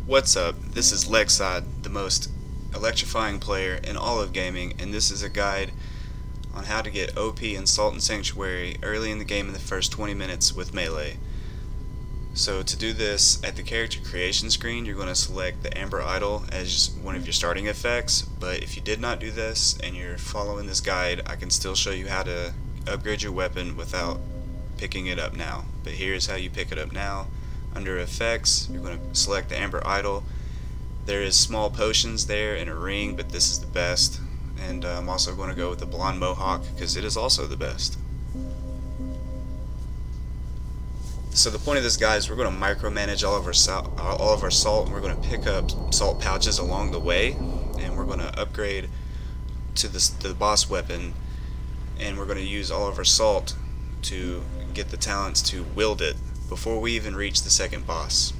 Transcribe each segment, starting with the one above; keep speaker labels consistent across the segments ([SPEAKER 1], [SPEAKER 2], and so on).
[SPEAKER 1] What's up? This is Lexod, the most electrifying player in all of gaming, and this is a guide on how to get OP in Salt and Sanctuary early in the game in the first 20 minutes with melee. So to do this, at the character creation screen you're going to select the Amber Idol as one of your starting effects, but if you did not do this and you're following this guide, I can still show you how to upgrade your weapon without picking it up now. But here's how you pick it up now. Under effects, you're going to select the Amber Idol. There is small potions there and a ring, but this is the best. And I'm also going to go with the blonde mohawk because it is also the best. So the point of this guide is we're going to micromanage all of our salt, and we're going to pick up salt pouches along the way, and we're going to upgrade to the boss weapon, and we're going to use all of our salt to get the talents to wield it before we even reach the second boss.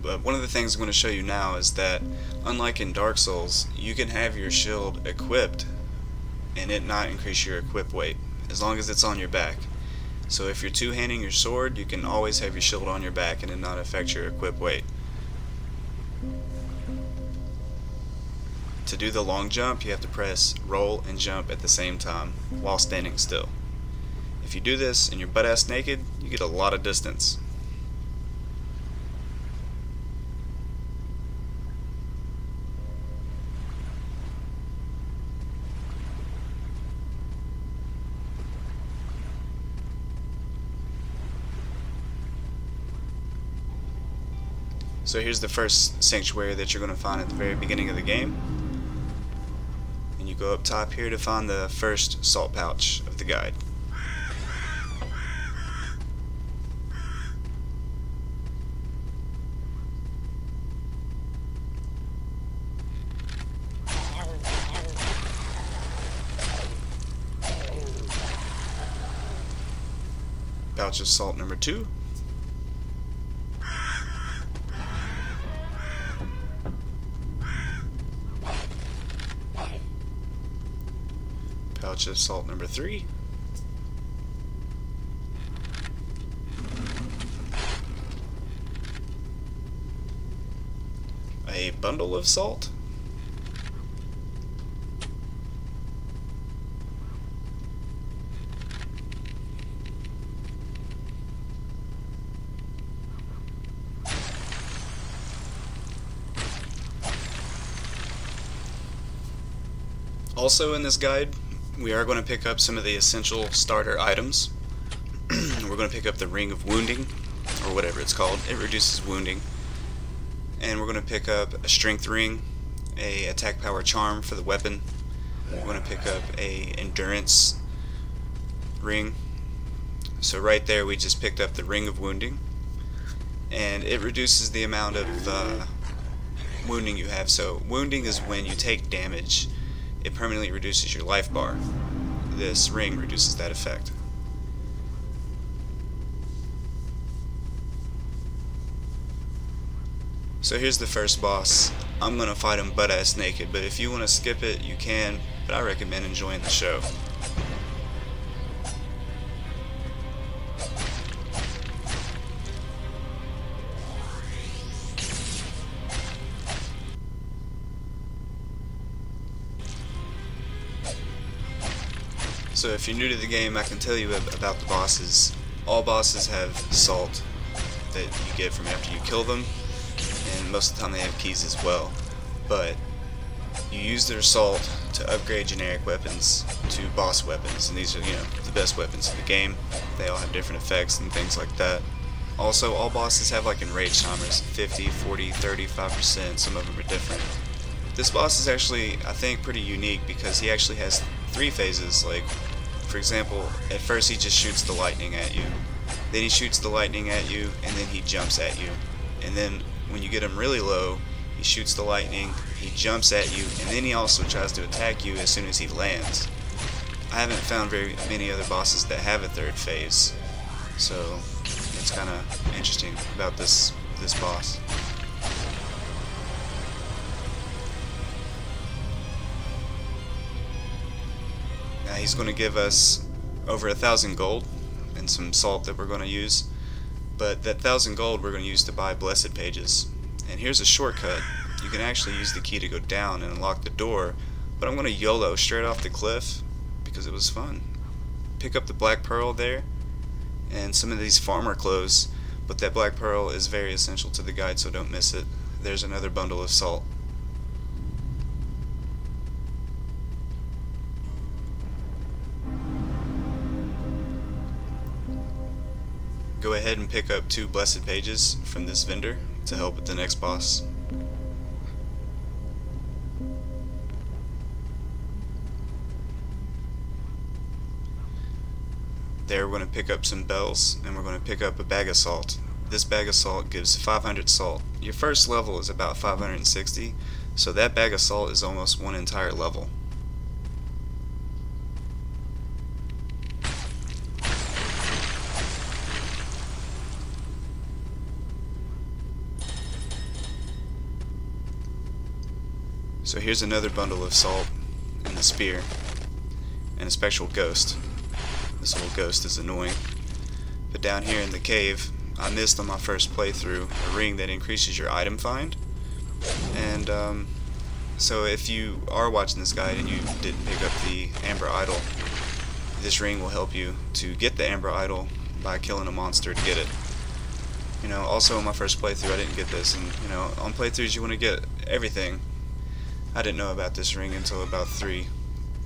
[SPEAKER 1] But one of the things I'm going to show you now is that, unlike in Dark Souls, you can have your shield equipped and it not increase your equip weight as long as it's on your back. So if you're two-handing your sword, you can always have your shield on your back and it not affect your equip weight. To do the long jump, you have to press roll and jump at the same time while standing still. If you do this and you're butt-ass naked, you get a lot of distance. So here's the first sanctuary that you're going to find at the very beginning of the game. And you go up top here to find the first salt pouch of the guide. Pouch of salt number 2. Pouch of salt number 3. A bundle of salt. Also in this guide, we are going to pick up some of the essential starter items. We're going to pick up the Ring of Wounding, or whatever it's called. It reduces wounding. And we're going to pick up a Strength Ring, a Attack Power Charm for the weapon. We're going to pick up a Endurance Ring. So right there we just picked up the Ring of Wounding. And it reduces the amount of wounding you have. So wounding is when you take damage. It permanently reduces your life bar. This ring reduces that effect. So here's the first boss. I'm gonna fight him butt-ass naked, but if you want to skip it, you can, but I recommend enjoying the show. So if you're new to the game, I can tell you about the bosses. All bosses have salt that you get from after you kill them, and most of the time they have keys as well. But you use their salt to upgrade generic weapons to boss weapons, and these are, the best weapons in the game. They all have different effects and things like that. Also, all bosses have like enrage timers, 50, 40, 35%, some of them are different. This boss is actually, I think, pretty unique because he actually has 3 phases. Like, for example, at first he just shoots the lightning at you, then he shoots the lightning at you, and then he jumps at you. And then when you get him really low, he shoots the lightning, he jumps at you, and then he also tries to attack you as soon as he lands. I haven't found very many other bosses that have a 3rd phase, so it's kind of interesting about this boss. He's going to give us over 1,000 gold and some salt that we're going to use. But that 1,000 gold we're going to use to buy blessed pages. And here's a shortcut. You can actually use the key to go down and unlock the door, but I'm going to YOLO straight off the cliff because it was fun. Pick up the black pearl there and some of these farmer clothes, but that black pearl is very essential to the guide, so don't miss it. There's another bundle of salt. Go ahead and pick up 2 blessed pages from this vendor to help with the next boss. There we're going to pick up some bells, and we're going to pick up a bag of salt. This bag of salt gives 500 salt. Your first level is about 560, so that bag of salt is almost one entire level. So here's another bundle of salt and the spear and a spectral ghost. This little ghost is annoying. But down here in the cave, I missed on my first playthrough a ring that increases your item find. And so if you are watching this guide and you didn't pick up the Amber Idol, this ring will help you to get the Amber Idol by killing a monster to get it. You know, also in my first playthrough I didn't get this, and you know, on playthroughs you want to get everything. I didn't know about this ring until about 3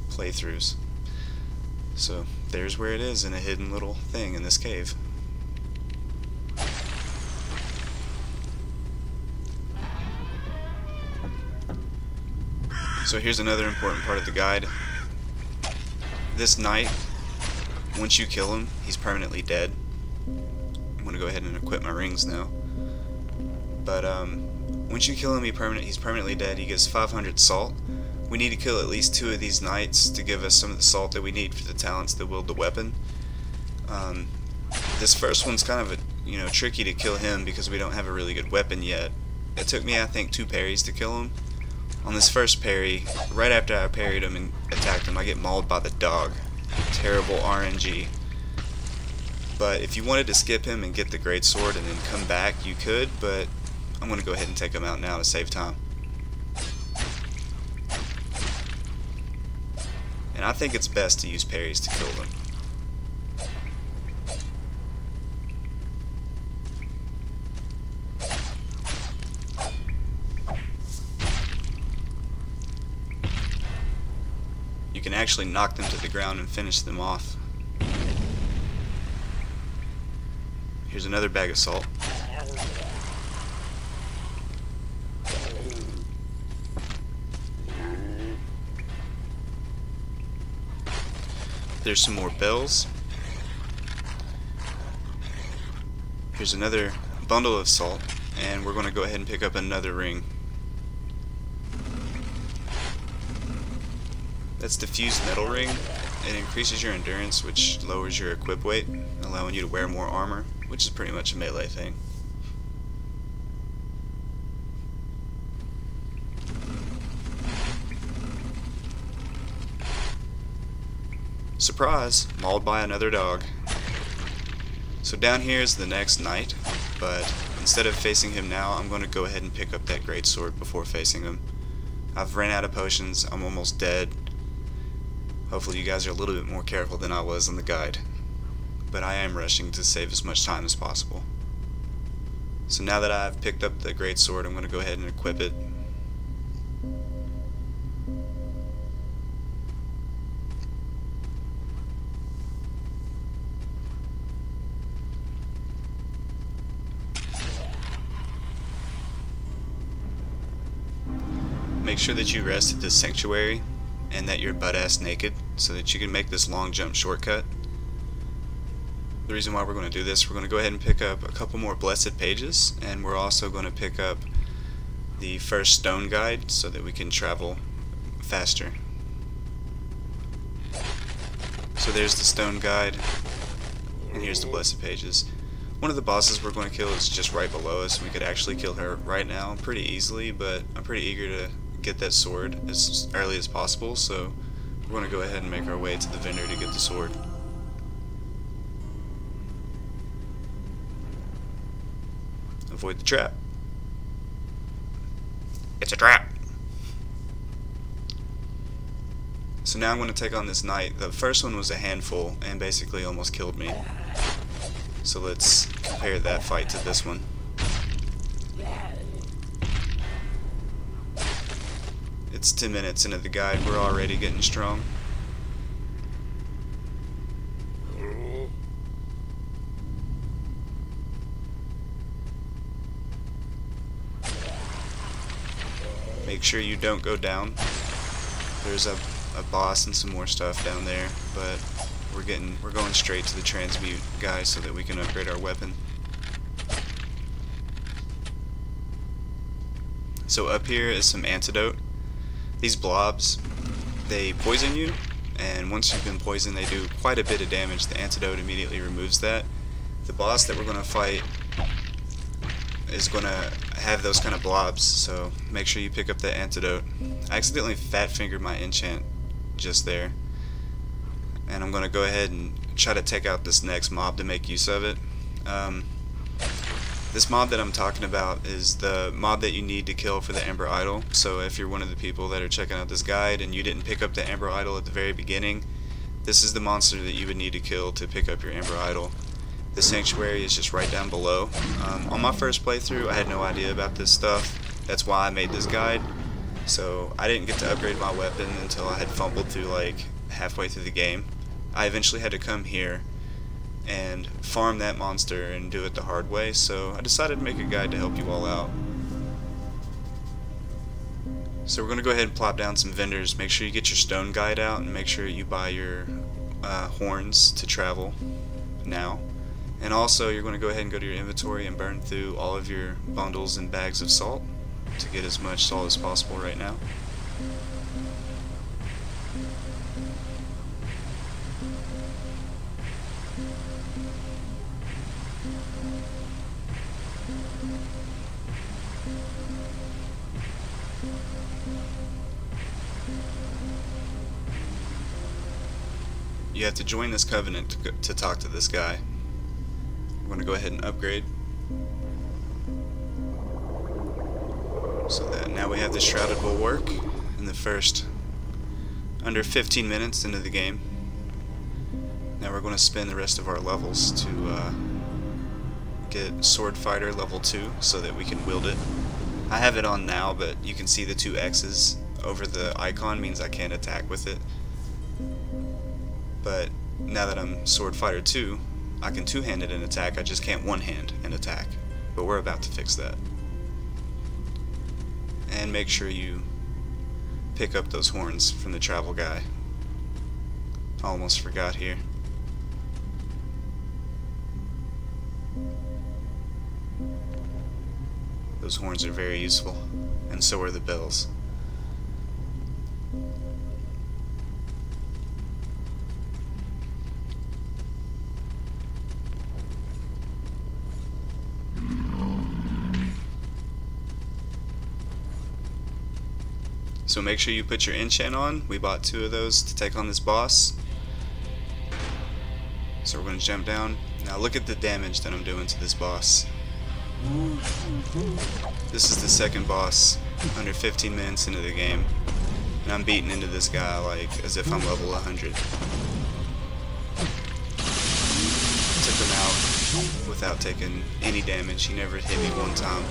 [SPEAKER 1] playthroughs. So there's where it is, in a hidden little thing in this cave. So here's another important part of the guide. This knight, once you kill him, he's permanently dead. I'm going to go ahead and equip my rings now. But once you kill him, he's permanently dead. He gets 500 salt. We need to kill at least 2 of these knights to give us some of the salt that we need for the talents to wield the weapon. This first one's kind of tricky to kill him because we don't have a really good weapon yet. It took me, I think, 2 parries to kill him. On this first parry, right after I parried him and attacked him, I get mauled by the dog. Terrible RNG. But if you wanted to skip him and get the greatsword and then come back, you could, but I'm going to go ahead and take him out now to save time. And I think it's best to use parries to kill them. You can actually knock them to the ground and finish them off. Here's another bag of salt. There's some more bells. Here's another bundle of salt, and we're going to go ahead and pick up another ring. That's the fused metal ring. It increases your endurance, which lowers your equip weight, allowing you to wear more armor, which is pretty much a melee thing. Surprise! Mauled by another dog. So down here is the next knight, but instead of facing him now, I'm going to go ahead and pick up that greatsword before facing him. I've ran out of potions, I'm almost dead. Hopefully you guys are a little bit more careful than I was in the guide. But I am rushing to save as much time as possible. So now that I've picked up the greatsword, I'm going to go ahead and equip it. Make sure that you rest at this sanctuary and that you're butt-ass naked so that you can make this long jump shortcut. The reason why we're going to do this, we're going to go ahead and pick up a couple more blessed pages, and we're also going to pick up the first stone guide so that we can travel faster. So there's the stone guide, and here's the blessed pages. One of the bosses we're going to kill is just right below us. We could actually kill her right now pretty easily, but I'm pretty eager to get that sword as early as possible, so we're going to go ahead and make our way to the vendor to get the sword. avoid the trap. It's a trap! So now I'm going to take on this knight. The first one was a handful and basically almost killed me. So let's compare that fight to this one. It's 10 minutes into the guide, we're already getting strong. Make sure you don't go down. There's a boss and some more stuff down there, but we're going straight to the transmute guy so that we can upgrade our weapon. So up here is some antidote. These blobs, they poison you, and once you've been poisoned they do quite a bit of damage. The antidote immediately removes that. The boss that we're going to fight is going to have those kind of blobs, so make sure you pick up that antidote. I accidentally fat fingered my enchant just there, and I'm going to go ahead and try to take out this next mob to make use of it. This mob that I'm talking about is the mob that you need to kill for the Amber Idol. So if you're one of the people that are checking out this guide and you didn't pick up the Amber Idol at the very beginning, this is the monster that you would need to kill to pick up your Amber Idol. The sanctuary is just right down below. On my first playthrough I had no idea about this stuff. That's why I made this guide. So I didn't get to upgrade my weapon until I had fumbled through like halfway through the game. I eventually had to come here and farm that monster and do it the hard way, so I decided to make a guide to help you all out. So we're going to go ahead and plop down some vendors. Make sure you get your stone guide out and make sure you buy your horns to travel now. And also you're going to go ahead and go to your inventory and burn through all of your bundles and bags of salt to get as much salt as possible right now. You have to join this covenant to talk to this guy. I'm going to go ahead and upgrade. So that now we have the Shrouded Bulwark in the first under 15 minutes into the game. Now we're going to spend the rest of our levels to get swordfighter level 2 so that we can wield it. I have it on now, but you can see the 2 X's over the icon means I can't attack with it. But now that I'm swordfighter 2, I can two-hand it and attack. I just can't one-hand and attack. But we're about to fix that. And make sure you pick up those horns from the travel guy. I almost forgot here. Those horns are very useful, and so are the bells. So make sure you put your enchant on. We bought 2 of those to take on this boss. So we're going to jump down. Now look at the damage that I'm doing to this boss. This is the second boss under 15 minutes into the game. And I'm beating into this guy like as if I'm level 100. Took him out without taking any damage. He never hit me one time.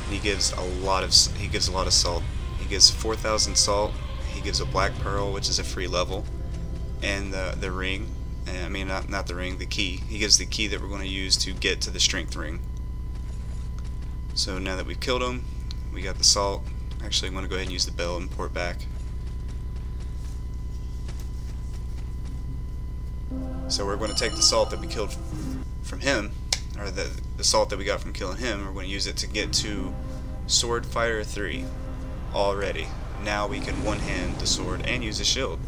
[SPEAKER 1] And he gives a lot of salt. He gives 4,000 salt. He gives a black pearl, which is a free level, and the ring. I mean, not the ring, the key. He gives the key that we're going to use to get to the strength ring. So now that we've killed him, we got the salt. Actually, I'm going to go ahead and use the bell and pour it back. So we're going to take the salt that we killed from him, or the salt that we got from killing him. We're going to use it to get to swordfighter 3. Already. Now we can one-hand the sword and use a shield.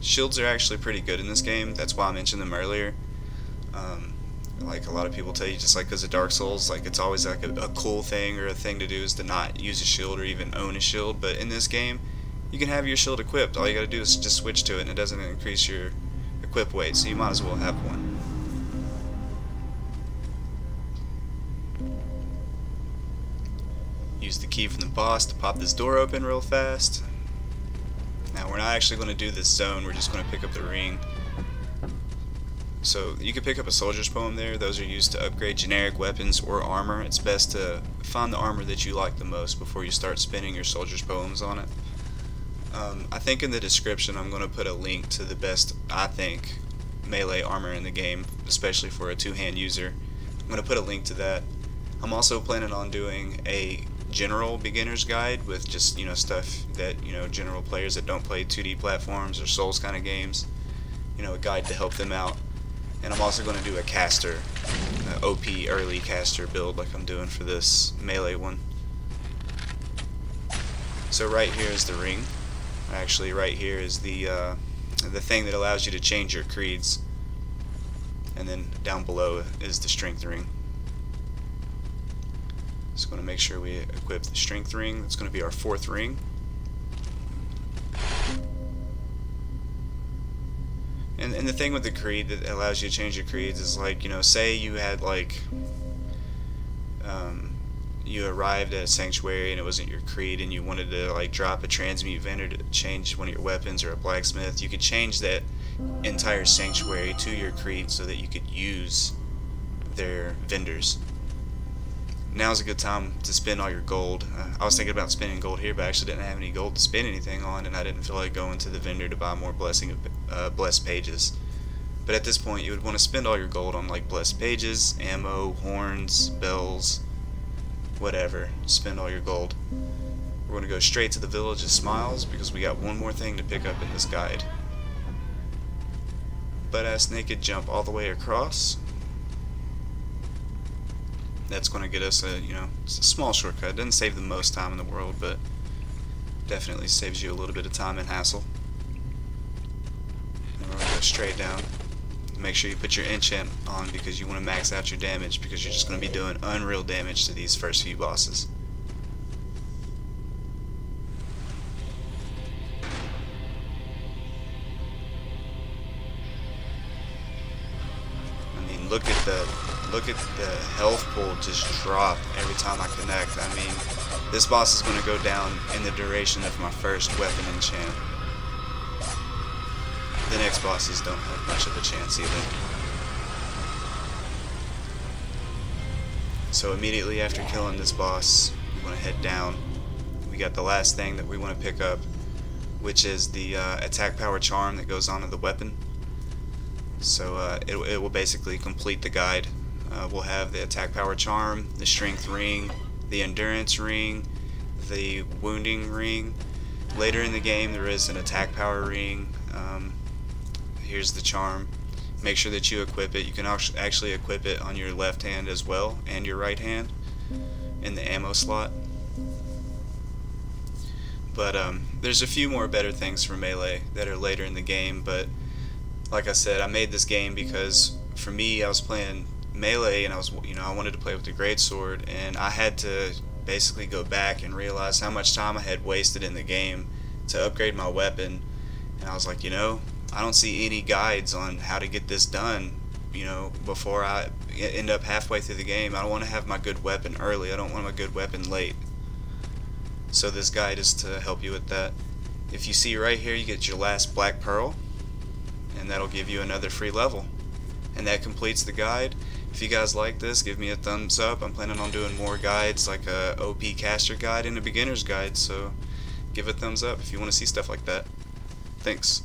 [SPEAKER 1] Shields are actually pretty good in this game. That's why I mentioned them earlier. Like a lot of people tell you, just like because of Dark Souls, like it's always like a cool thing or a thing to do is to not use a shield or even own a shield. But in this game, you can have your shield equipped. All you gotta do is just switch to it, and it doesn't increase your equip weight, so you might as well have one. use the key from the boss to pop this door open real fast. Now we're not actually going to do this zone, we're just going to pick up the ring. So you can pick up a soldier's poem there. Those are used to upgrade generic weapons or armor. It's best to find the armor that you like the most before you start spending your soldier's poems on it. I think in the description I'm going to put a link to the best, I think, melee armor in the game, especially for a two-hand user. I'm going to put a link to that. I'm also planning on doing a general beginner's guide with just, you know, stuff that, you know, general players that don't play 2D platforms or Souls kind of games, you know, a guide to help them out. And I'm also going to do a caster, OP early caster build like I'm doing for this melee one. So right here is the ring. Actually, right here is the thing that allows you to change your creeds. And then down below is the strength ring. Just going to make sure we equip the strength ring. That's going to be our fourth ring. And the thing with the creed that allows you to change your creeds is, like, you know, say you had, like, you arrived at a sanctuary and it wasn't your creed and you wanted to, like, drop a transmute vendor to change one of your weapons, or a blacksmith, you could change that entire sanctuary to your creed so that you could use their vendors. Now's a good time to spend all your gold. I was thinking about spending gold here, but I actually didn't have any gold to spend anything on, and I didn't feel like going to the vendor to buy more blessed pages. But at this point, you would want to spend all your gold on, like, blessed pages, ammo, horns, bells, whatever. Spend all your gold. We're going to go straight to the Village of Smiles because we got one more thing to pick up in this guide. Butt-ass naked jump all the way across. That's going to get us a, you know, it's a small shortcut. It doesn't save the most time in the world, but definitely saves you a little bit of time and hassle. And we're going to go straight down. Make sure you put your enchant on because you want to max out your damage, because you're just going to be doing unreal damage to these first few bosses. I mean, look at the health pool just drop every time I connect. I mean, this boss is going to go down in the duration of my first weapon enchant. The next bosses don't have much of a chance either. So immediately after killing this boss, we want to head down. We got the last thing that we want to pick up, which is the attack power charm that goes onto the weapon. So it will basically complete the guide. We'll have the attack power charm, the strength ring, the endurance ring, the wounding ring. Later in the game there is an attack power ring. Here's the charm. Make sure that you equip it. You can actually equip it on your left hand as well, and your right hand in the ammo slot. But there's a few more better things for melee that are later in the game, but like I said, I made this game because for me, I was playing melee and I wanted to play with the greatsword, and I had to basically go back and realize how much time I had wasted in the game to upgrade my weapon. And I was like, I don't see any guides on how to get this done, before I end up halfway through the game. I don't want to have my good weapon early. I don't want my good weapon late. So this guide is to help you with that. If you see right here, you get your last black pearl, and that'll give you another free level. And that completes the guide. If you guys like this, give me a thumbs up. I'm planning on doing more guides, like a OP caster guide and a beginner's guide, so give a thumbs up if you want to see stuff like that. Thanks.